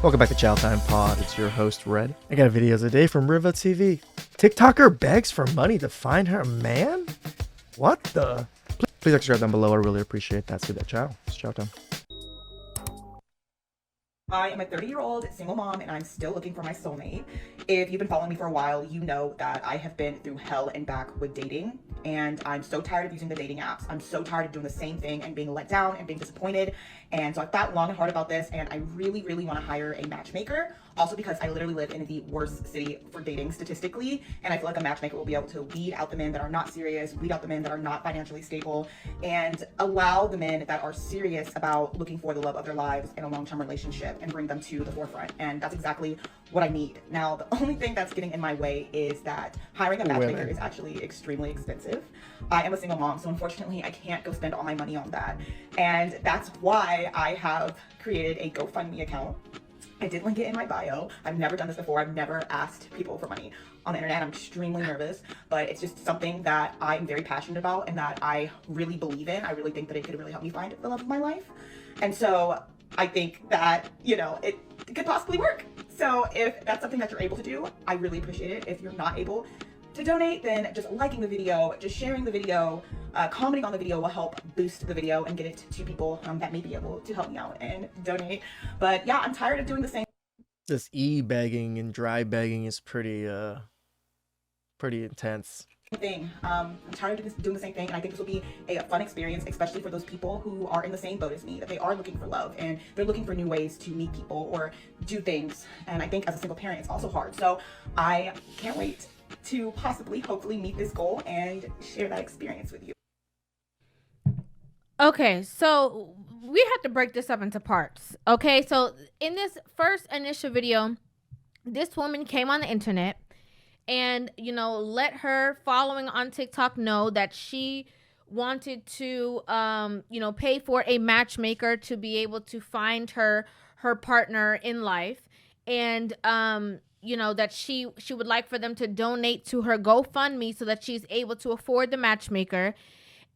Welcome back to ChowTimePod. It's your host, Red. I got videos a day from Riva TV. TikToker begs for money to find her man? What the? Please subscribe down below. I really appreciate that. See that, ciao. It's Chow Time. I am a 30-year-old single mom and I'm still looking for my soulmate. If you've been following me for a while, you know that I have been through hell and back with dating, and I'm so tired of using the dating apps. I'm so tired of doing the same thing and being let down and being disappointed. And so I thought long and hard about this, and I really want to hire a matchmaker. Also because I literally live in the worst city for dating statistically, and I feel like a matchmaker will be able to weed out the men that are not serious, weed out the men that are not financially stable, and allow the men that are serious about looking for the love of their lives in a long-term relationship and bring them to the forefront. And that's exactly what I need. Now, the only thing that's getting in my way is that hiring a matchmaker is actually extremely expensive. I am a single mom, so unfortunately I can't go spend all my money on that. And that's why I have created a GoFundMe account. I did link it in my bio. I've never done this before. I've never asked people for money on the internet. I'm extremely nervous, but it's just something that I'm very passionate about and that I really believe in. I really think that it could really help me find the love of my life. And so I think that, it could possibly work. So if that's something that you're able to do, I really appreciate it. If you're not able to donate, then just liking the video, just sharing the video, commenting on the video will help boost the video and get it to people that may be able to help me out and donate. But yeah, I'm tired of doing the same. This e-begging and dry begging is pretty intense. Thing. I'm tired of doing the same thing, and I think this will be a fun experience, especially for those people who are in the same boat as me, that they are looking for love and they're looking for new ways to meet people or do things. And I think as a single parent, it's also hard. So I can't wait to hopefully meet this goal and share that experience with you. Okay, so we have to break this up into parts. Okay, so in this first initial video, this woman came on the internet and, let her following on TikTok know that she wanted to, pay for a matchmaker to be able to find her partner in life. And, that she would like for them to donate to her GoFundMe so that she's able to afford the matchmaker.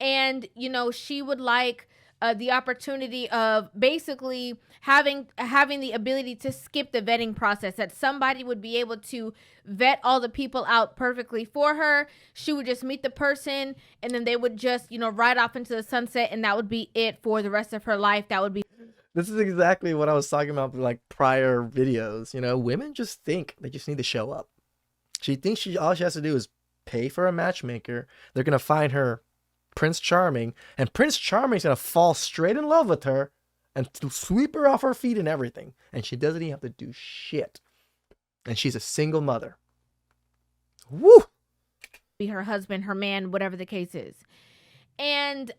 And, she would like the opportunity of basically having the ability to skip the vetting process, that somebody would be able to vet all the people out perfectly for her. She would just meet the person and then they would just, ride off into the sunset, and that would be it for the rest of her life. That would be. This is exactly what I was talking about like prior videos. Women just think they just need to show up. She thinks all she has to do is pay for a matchmaker. They're going to find her Prince Charming, and Prince Charming's going to fall straight in love with her and to sweep her off her feet and everything. And she doesn't even have to do shit. And she's a single mother. Woo! Be her husband, her man, whatever the case is. And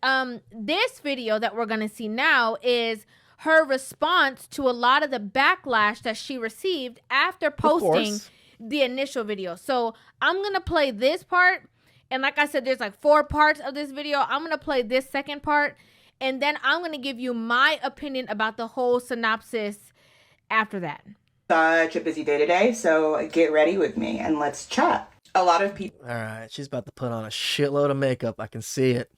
this video that we're going to see now is her response to a lot of the backlash that she received after posting the initial video. So I'm going to play this part. And like I said, there's like 4 parts of this video. I'm going to play this second part. And then I'm going to give you my opinion about the whole synopsis after that. Such a busy day today, so get ready with me and let's chat. A lot of people. All right, she's about to put on a shitload of makeup. I can see it.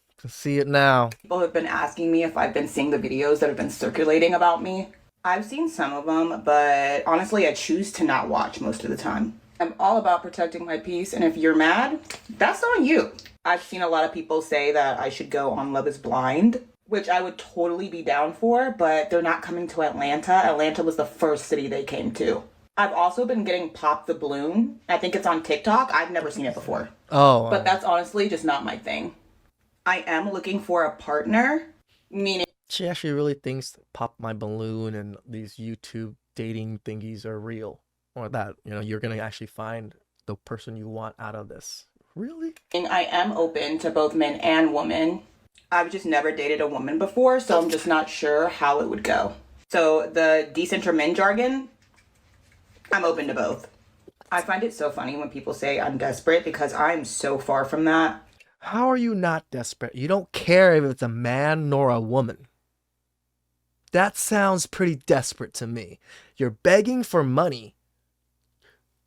I can see it now. People have been asking me if I've been seeing the videos that have been circulating about me. I've seen some of them, but honestly, I choose to not watch most of the time. I'm all about protecting my peace, and if you're mad, that's on you. I've seen a lot of people say that I should go on Love is Blind, which I would totally be down for, but they're not coming to Atlanta. Atlanta was the first city they came to. I've also been getting Pop the Balloon. I think it's on TikTok. I've never seen it before. Oh. But that's honestly just not my thing. I am looking for a partner, meaning... She actually really thinks Pop My Balloon and these YouTube dating thingies are real. Or that, you're going to actually find the person you want out of this. Really? I am open to both men and women. I've just never dated a woman before, so I'm just not sure how it would go. So the decenter men jargon, I'm open to both. I find it so funny when people say I'm desperate because I'm so far from that. How are you not desperate? You don't care if it's a man nor a woman. That sounds pretty desperate to me. You're begging for money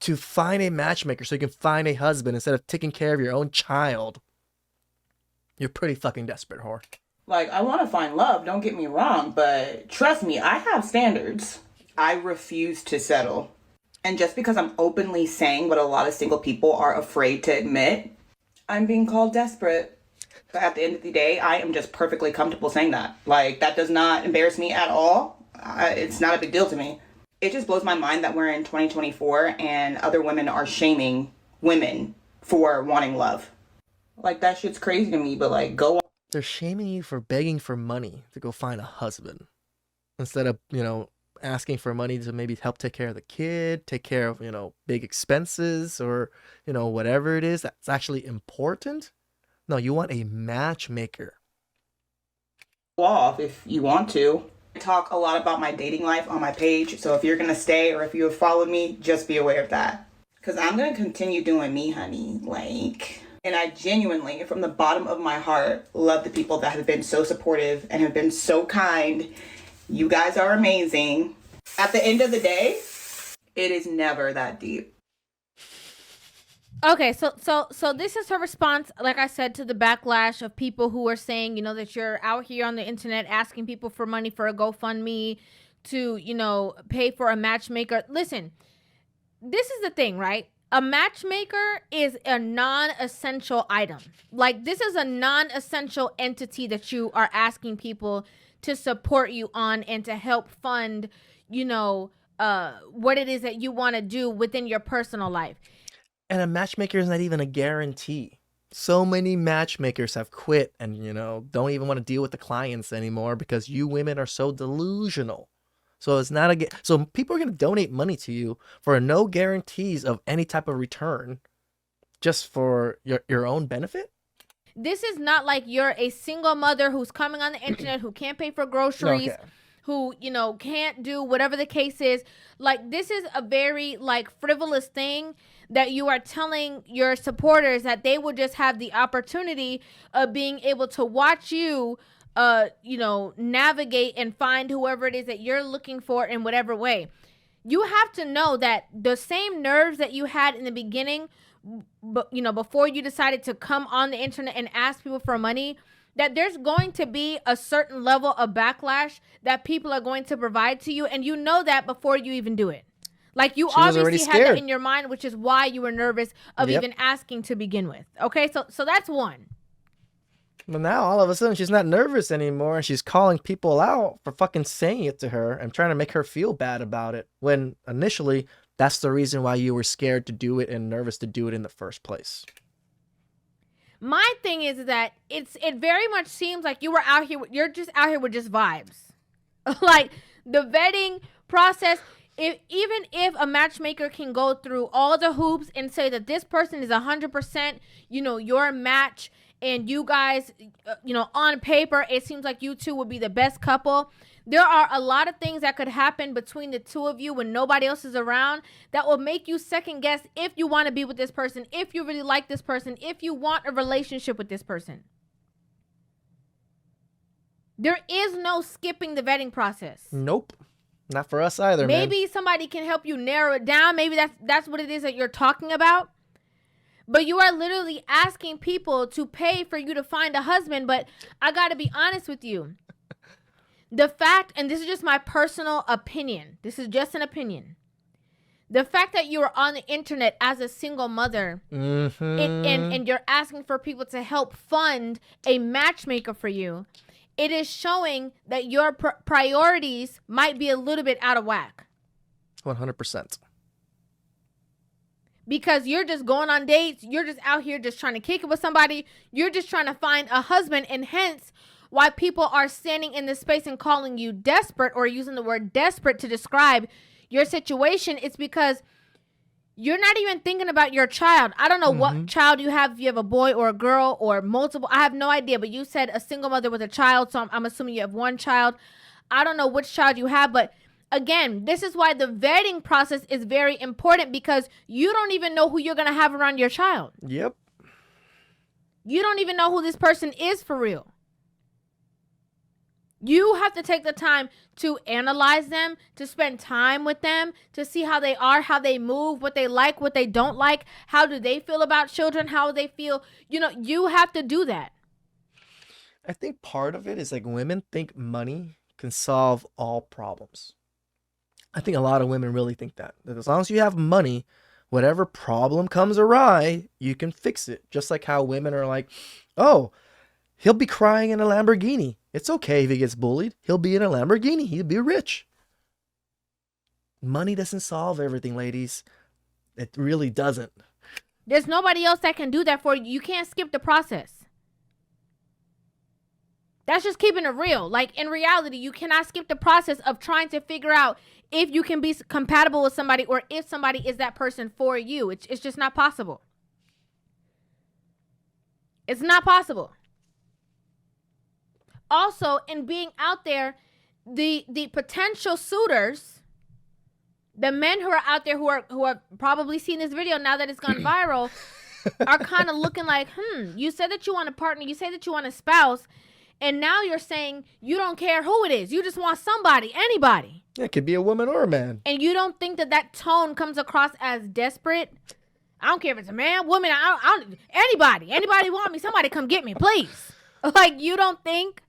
to find a matchmaker so you can find a husband instead of taking care of your own child. You're pretty fucking desperate, whore. Like, I want to find love, don't get me wrong, but trust me, I have standards. I refuse to settle. And just because I'm openly saying what a lot of single people are afraid to admit, I'm being called desperate. But at the end of the day, I am just perfectly comfortable saying that. Like, that does not embarrass me at all. It's not a big deal to me. It just blows my mind that we're in 2024 and other women are shaming women for wanting love. Like, that shit's crazy to me, but like, go on. They're shaming you for begging for money to go find a husband instead of, asking for money to maybe help take care of the kid, take care of, big expenses or, whatever it is that's actually important. No, you want a matchmaker. Off if you want to. I talk a lot about my dating life on my page, so if you're gonna stay or if you have followed me, just be aware of that. Because I'm gonna continue doing me, honey. Like, and I genuinely, from the bottom of my heart, love the people that have been so supportive and have been so kind. You guys are amazing. At the end of the day, it is never that deep. Okay, so this is her response, like I said, to the backlash of people who are saying, that you're out here on the internet asking people for money for a GoFundMe to, pay for a matchmaker. Listen, this is the thing, right? A matchmaker is a non-essential item. Like, this is a non-essential entity that you are asking people to support you on and to help fund, what it is that you want to do within your personal life. And a matchmaker is not even a guarantee. So many matchmakers have quit and, don't even want to deal with the clients anymore because you women are so delusional. So it's not so people are going to donate money to you for no guarantees of any type of return just for your own benefit. This is not like you're a single mother who's coming on the internet who can't pay for groceries. Okay. Who, can't do whatever the case is. Like, this is a very, frivolous thing that you are telling your supporters that they will just have the opportunity of being able to watch you, navigate and find whoever it is that you're looking for in whatever way. You have to know that the same nerves that you had in the beginning, before you decided to come on the internet and ask people for money, that there's going to be a certain level of backlash that people are going to provide to you. And you know that before you even do it. Like, you obviously had that in your mind, which is why you were nervous of even asking to begin with. Okay, so that's one. Well, now all of a sudden she's not nervous anymore and she's calling people out for fucking saying it to her and trying to make her feel bad about it. When initially, that's the reason why you were scared to do it and nervous to do it in the first place. My thing is that it very much seems like you were out here. You're just out here with just vibes. Like, the vetting process. Even if a matchmaker can go through all the hoops and say that this person is 100%, your match, and you guys, on paper, it seems like you two would be the best couple. There are a lot of things that could happen between the two of you when nobody else is around that will make you second guess if you want to be with this person, if you really like this person, if you want a relationship with this person. There is no skipping the vetting process. Nope. Not for us either, Maybe somebody can help you narrow it down. Maybe that's what it is that you're talking about. But you are literally asking people to pay for you to find a husband. But I got to be honest with you. The fact, and this is just my personal opinion. This is just an opinion. The fact that you are on the internet as a single mother and you're asking for people to help fund a matchmaker for you, it is showing that your priorities might be a little bit out of whack. 100%. Because you're just going on dates. You're just out here just trying to kick it with somebody. You're just trying to find a husband. And hence why people are standing in this space and calling you desperate or using the word desperate to describe your situation. It's because you're not even thinking about your child. I don't know what child you have, if you have a boy or a girl or multiple. I have no idea, but you said a single mother with a child, so I'm assuming you have one child. I don't know which child you have, but again, this is why the vetting process is very important, because you don't even know who you're going to have around your child. Yep. You don't even know who this person is for real. You have to take the time to analyze them, to spend time with them, to see how they are, how they move, what they like, what they don't like. How do they feel about children? How they feel? You have to do that. I think part of it is like women think money can solve all problems. I think a lot of women really think that as long as you have money, whatever problem comes awry, you can fix it. Just like how women are like, oh, he'll be crying in a Lamborghini. It's okay if he gets bullied. He'll be in a Lamborghini. He'll be rich. Money doesn't solve everything, ladies. It really doesn't. There's nobody else that can do that for you. You can't skip the process. That's just keeping it real. Like, in reality, you cannot skip the process of trying to figure out if you can be compatible with somebody or if somebody is that person for you. It's just not possible. It's not possible. Also, in being out there, the potential suitors, the men who are out there who have probably seen this video now that it's gone viral, are kind of looking like, you said that you want a partner, you say that you want a spouse, and now you're saying you don't care who it is. You just want somebody, anybody. It could be a woman or a man. And you don't think that tone comes across as desperate? I don't care if it's a man, woman, I don't anybody want me, somebody come get me, please. Like, you don't think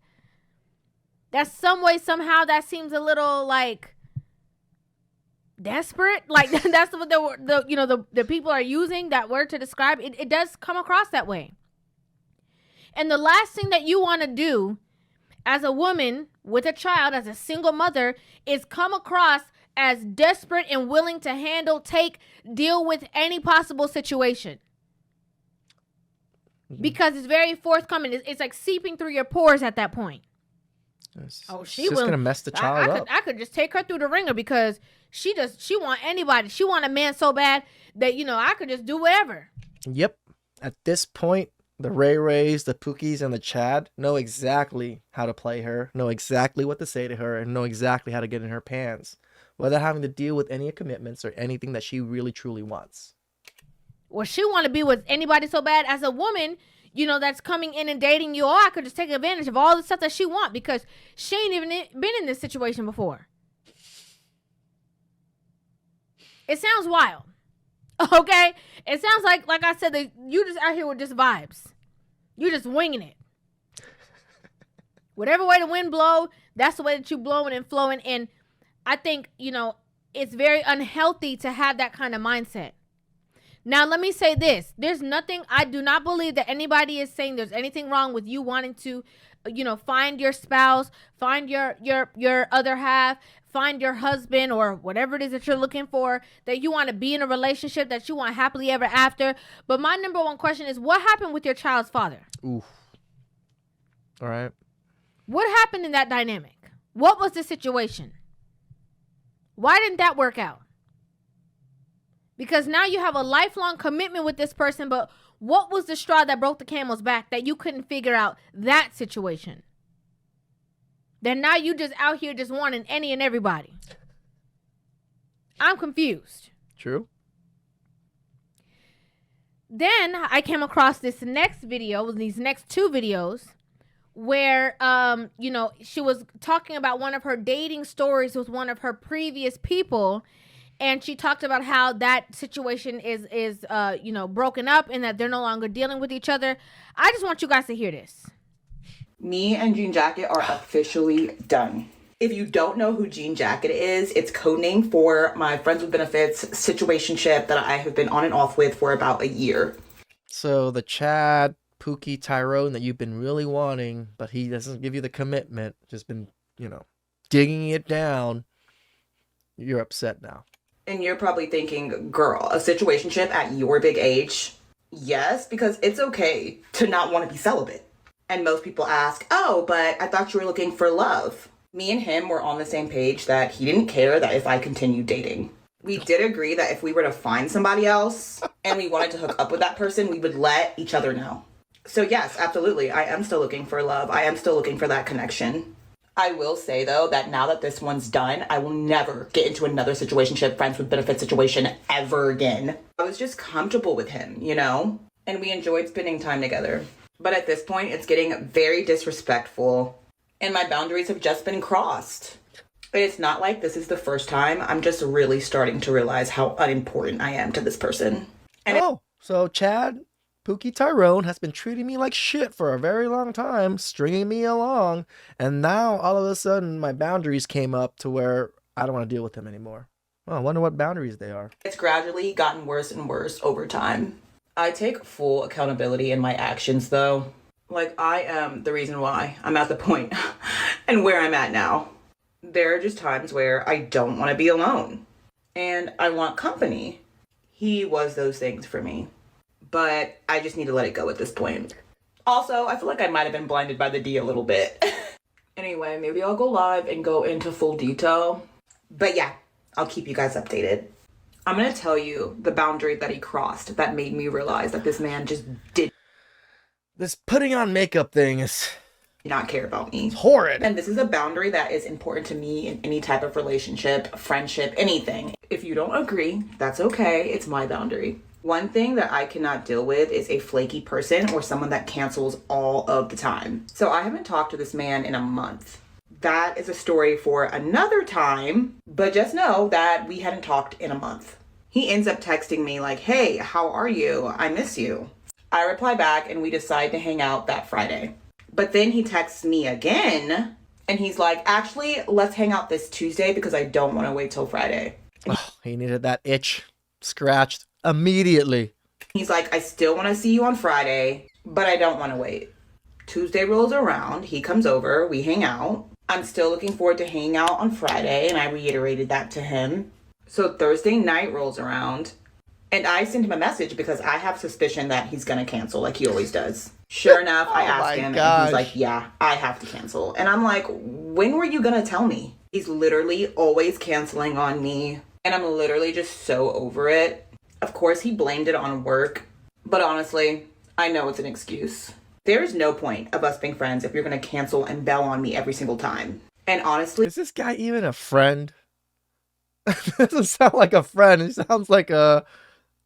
that some way, somehow, that seems a little like desperate? Like, that's what the people are using that word to describe it. It does come across that way. And the last thing that you want to do as a woman with a child, as a single mother, is come across as desperate and willing to handle, deal with any possible situation. Because it's very forthcoming. It's like seeping through your pores at that point. It's just going to mess the child up. I could just take her through the ringer because she want anybody. She want a man so bad that, I could just do whatever. Yep. At this point, the Ray Rays, the Pookies, and the Chad know exactly how to play her, know exactly what to say to her, and know exactly how to get in her pants without having to deal with any commitments or anything that she really truly wants. Well, she want to be with anybody so bad. As a woman, that's coming in and dating you, I could just take advantage of all the stuff that she want because she ain't even been in this situation before. It sounds wild. Okay? It sounds like I said, that you just out here with just vibes. You just winging it. Whatever way the wind blow, that's the way that you blowing and flowing. And I think, it's very unhealthy to have that kind of mindset. Now, let me say this. I do not believe that anybody is saying there's anything wrong with you wanting to, find your spouse, find your other half, find your husband or whatever it is that you're looking for, that you want to be in a relationship, that you want happily ever after. But my number one question is, what happened with your child's father? Oof. All right. What happened in that dynamic? What was the situation? Why didn't that work out? Because now you have a lifelong commitment with this person, but what was the straw that broke the camel's back that you couldn't figure out that situation? Then now you just out here just wanting any and everybody. I'm confused. True. Then I came across this next video, these next two videos, where she was talking about one of her dating stories with one of her previous people, and she talked about how that situation is broken up and that they're no longer dealing with each other. I just want you guys to hear this. Me and Jean Jacket are officially done. If you don't know who Jean Jacket is, it's codename for my friends with benefits situationship that I have been on and off with for about a year. So the Chad, Pookie, Tyrone that you've been really wanting, but he doesn't give you the commitment, just been, digging it down, you're upset now. And you're probably thinking, girl, a situationship at your big age? Yes, because it's okay to not want to be celibate. And most people ask, oh, but I thought you were looking for love. Me and him were on the same page that he didn't care that if I continued dating. We did agree that if we were to find somebody else and we wanted to hook up with that person, we would let each other know. So yes, absolutely, I am still looking for love. I am still looking for that connection. I will say, though, that now that this one's done, I will never get into another situationship, friends with benefits situation ever again. I was just comfortable with him, and we enjoyed spending time together. But at this point, it's getting very disrespectful, and my boundaries have just been crossed. And it's not like this is the first time. I'm just really starting to realize how unimportant I am to this person. And so Chad, Pookie, Tyrone has been treating me like shit for a very long time, stringing me along, and now all of a sudden my boundaries came up to where I don't want to deal with him anymore. Well, I wonder what boundaries they are. It's gradually gotten worse and worse over time. I take full accountability in my actions, though. Like, I am the reason why I'm at the point and where I'm at now. There are just times where I don't want to be alone and I want company. He was those things for me, but I just need to let it go at this point. Also, I feel like I might have been blinded by the D a little bit. Anyway, maybe I'll go live and go into full detail. But yeah, I'll keep you guys updated. I'm going to tell you the boundary that he crossed that made me realize that this man just did This putting on makeup thing is not care about me. horrid. And this is a boundary that is important to me in any type of relationship, friendship, anything. If you don't agree, that's okay. It's my boundary. One thing that I cannot deal with is a flaky person or someone that cancels all of the time. So I haven't talked to this man in a month. That is a story for another time, but just know that we hadn't talked in a month. He ends up texting me like, hey, how are you? I miss you. I reply back and we decide to hang out that Friday. But then he texts me again and he's like, actually, let's hang out this Tuesday because I don't want to wait till Friday. Oh, he needed that itch scratched immediately. He's like, I still want to see you on Friday, but I don't want to wait. Tuesday rolls around. He comes over. We hang out. I'm still looking forward to hanging out on Friday, and I reiterated that to him. So Thursday night rolls around, and I send him a message because I have suspicion that he's going to cancel like he always does. Sure enough, I asked him, and he's like, yeah, I have to cancel. And I'm like, when were you going to tell me? He's literally always canceling on me, and I'm literally just so over it. Of course, he blamed it on work, but honestly, I know it's an excuse. There is no point of us being friends if you're going to cancel and bail on me every single time. And honestly, Is this guy even a friend? Doesn't sound like a friend. It sounds like I'm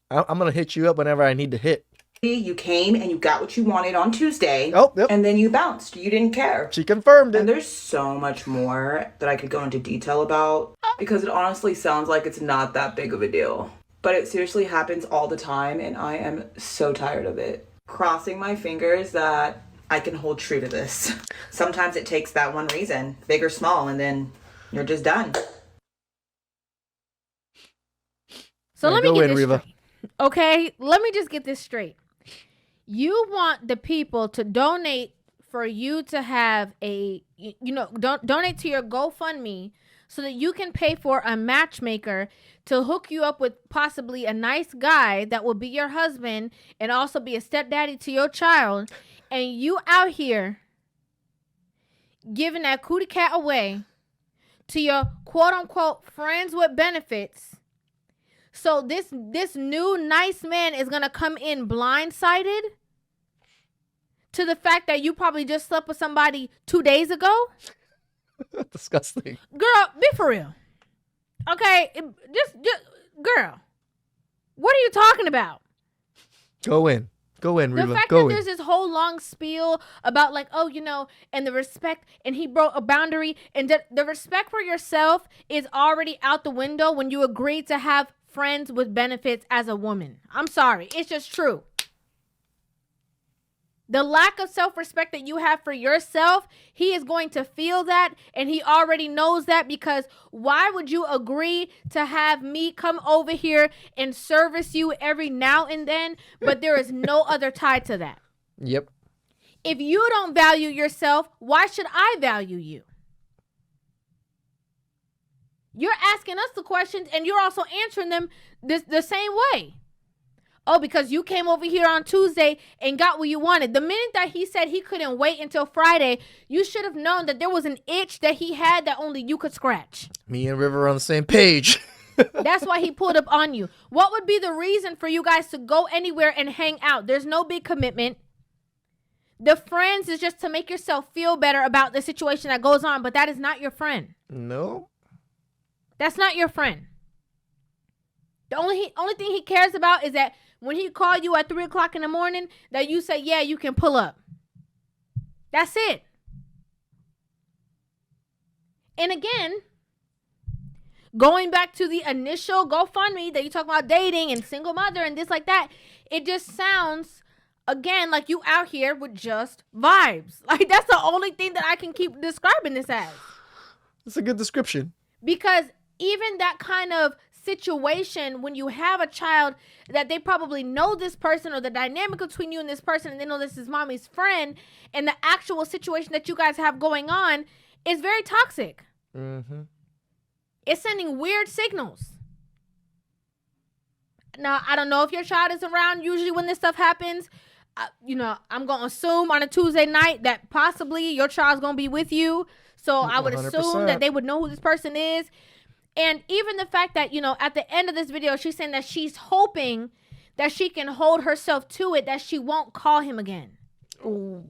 going to hit you up whenever I need to hit. you came and you got what you wanted on Tuesday. Oh, yep. And then you bounced. You didn't care. She confirmed And it. there's so much more that I could go into detail about because it honestly sounds like it's not that big of a deal. But it seriously happens all the time and I am so tired of it. Crossing my fingers that I can hold true to this. Sometimes it takes that one reason, big or small, and then you're just done. So let me Go get in, this Reva. straight. Okay, let me just get this straight. You want the people to donate for you to have donate to your GoFundMe so that you can pay for a matchmaker to hook you up with possibly a nice guy that will be your husband and also be a stepdaddy to your child, and you out here giving that cootie cat away to your quote-unquote friends with benefits. So this new nice man is going to come in blindsided to the fact that you probably just slept with somebody 2 days ago? Disgusting. Girl, be for real. Okay, just girl. What are you talking about? Go in, The Reva. fact Go that in. there's this whole long spiel about like, oh, and the respect, and he broke a boundary, and the respect for yourself is already out the window when you agree to have friends with benefits as a woman. I'm sorry. It's just true. The lack of self-respect that you have for yourself, he is going to feel that, and he already knows that, because why would you agree to have me come over here and service you every now and then, but there is no other tie to that? Yep. If you don't value yourself, why should I value you? You're asking us the questions, and you're also answering them the same way. Oh, because you came over here on Tuesday and got what you wanted. The minute that he said he couldn't wait until Friday, you should have known that there was an itch that he had that only you could scratch. Me and River are on the same page. That's why he pulled up on you. What would be the reason for you guys to go anywhere and hang out? There's no big commitment. The friends is just to make yourself feel better about the situation that goes on, but that is not your friend. No. That's not your friend. The only thing he cares about is that when he called you at 3:00 in the morning, that you say, yeah, you can pull up. That's it. And again, going back to the initial GoFundMe that you talk about dating and single mother and this like that, it just sounds, again, like you out here with just vibes. Like, that's the only thing that I can keep describing this as. That's a good description. Because even that kind of situation, when you have a child that they probably know this person, or the dynamic between you and this person, and they know this is mommy's friend, and the actual situation that you guys have going on is very toxic. Mm-hmm. It's sending weird signals. Now, I don't know if your child is around usually when this stuff happens. I'm going to assume on a Tuesday night that possibly your child's going to be with you. So I would 100%. assume that they would know who this person is. And even the fact that, at the end of this video, she's saying that she's hoping that she can hold herself to it, that she won't call him again. Ooh.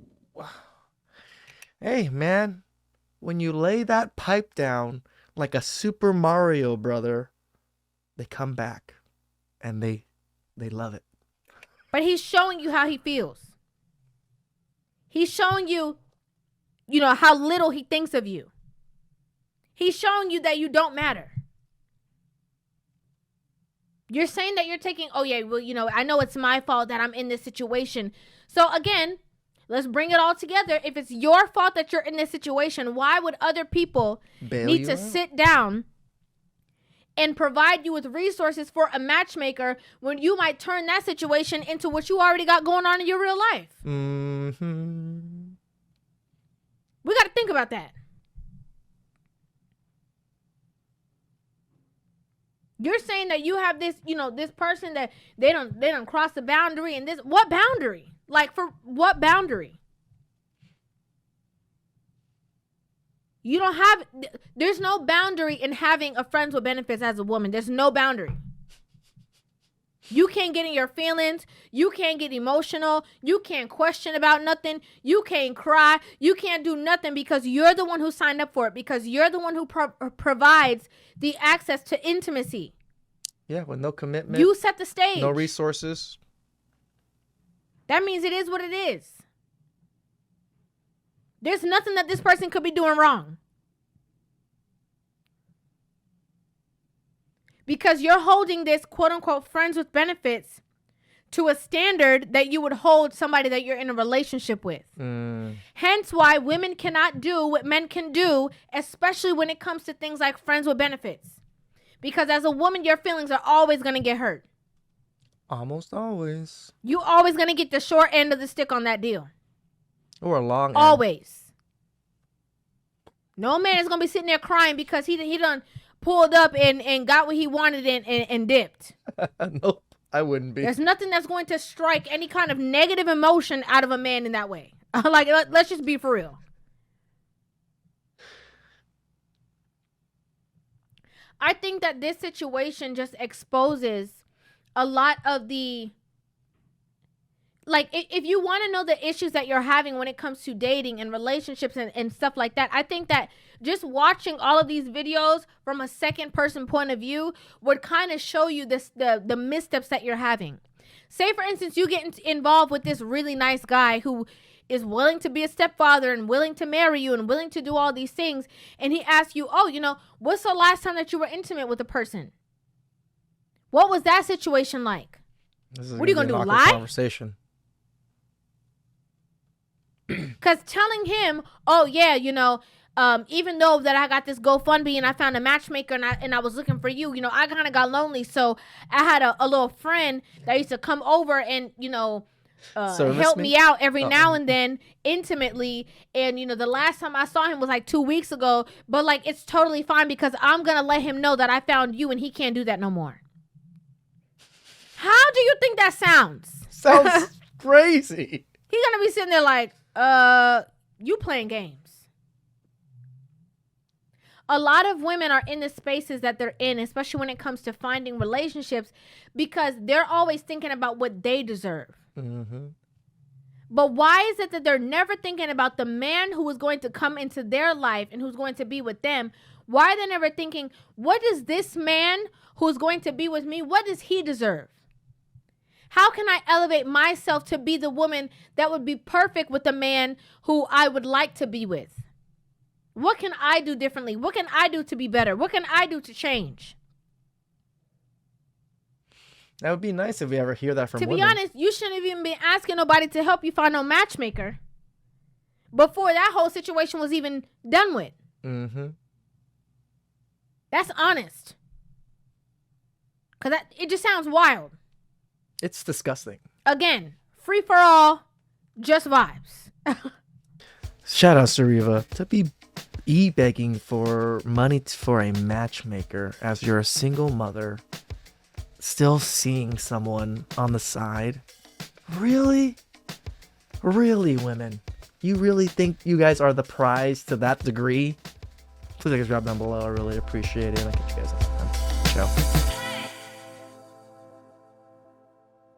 Hey, man, when you lay that pipe down like a Super Mario brother, they come back and they love it. But he's showing you how he feels. He's showing you, how little he thinks of you. He's showing you that you don't matter. You're saying that you're taking, I know it's my fault that I'm in this situation. So again, let's bring it all together. If it's your fault that you're in this situation, why would other people need to sit down and provide you with resources for a matchmaker when you might turn that situation into what you already got going on in your real life? Mm-hmm. We got to think about that. You're saying that you have this, this person that they don't cross the boundary, and what boundary? Like, for what boundary? There's no boundary in having a friends with benefits as a woman. There's no boundary. You can't get in your feelings. You can't get emotional. You can't question about nothing. You can't cry. You can't do nothing because you're the one who signed up for it, because you're the one who provides the access to intimacy. Yeah, with no commitment. You set the stage. No resources. That means it is what it is. There's nothing that this person could be doing wrong. Because you're holding this quote unquote friends with benefits to a standard that you would hold somebody that you're in a relationship with. Hence why women cannot do what men can do, especially when it comes to things like friends with benefits. Because as a woman, your feelings are always going to get hurt. Almost always. You always going to get the short end of the stick on that deal. Or a long end. Always. No man is going to be sitting there crying because he done pulled up and got what he wanted and dipped. Nope, I wouldn't be. There's nothing that's going to strike any kind of negative emotion out of a man in that way. Like, let's just be for real. I think that this situation just exposes a lot of the, like, if you want to know the issues that you're having when it comes to dating and relationships and stuff like that, I think that just watching all of these videos from a second person point of view would kind of show you the missteps that you're having. Say, for instance, you get involved with this really nice guy who is willing to be a stepfather and willing to marry you and willing to do all these things. And he asks you, what's the last time that you were intimate with a person? What was that situation like? What are you going to do, lie? Conversation. Because telling him, even though that I got this GoFundMe and I found a matchmaker and I was looking for you, I kind of got lonely. So I had a little friend that used to come over and, help me out every now and then intimately. And, the last time I saw him was like 2 weeks ago. But, like, it's totally fine because I'm going to let him know that I found you and he can't do that no more. How do you think that sounds? Sounds crazy. He's going to be sitting there like, you playing games. A lot of women are in the spaces that they're in, especially when it comes to finding relationships, because they're always thinking about what they deserve. Mm-hmm. But why is it that they're never thinking about the man who is going to come into their life and who's going to be with them? Why are they never thinking, what does this man who's going to be with me, what does he deserve? How can I elevate myself to be the woman that would be perfect with the man who I would like to be with? What can I do differently? What can I do to be better? What can I do to change? That would be nice if we ever hear that from women. To be honest, you shouldn't have even been asking nobody to help you find no matchmaker before that whole situation was even done with. Mm-hmm. That's honest. Because it just sounds wild. It's disgusting. Again, free for all, just vibes. Shout out to Riva to be begging for money for a matchmaker as you're a single mother, still seeing someone on the side. Really? Really, women? You really think you guys are the prize to that degree? Please, drop down below. I really appreciate it. I'll catch you guys next time. Ciao.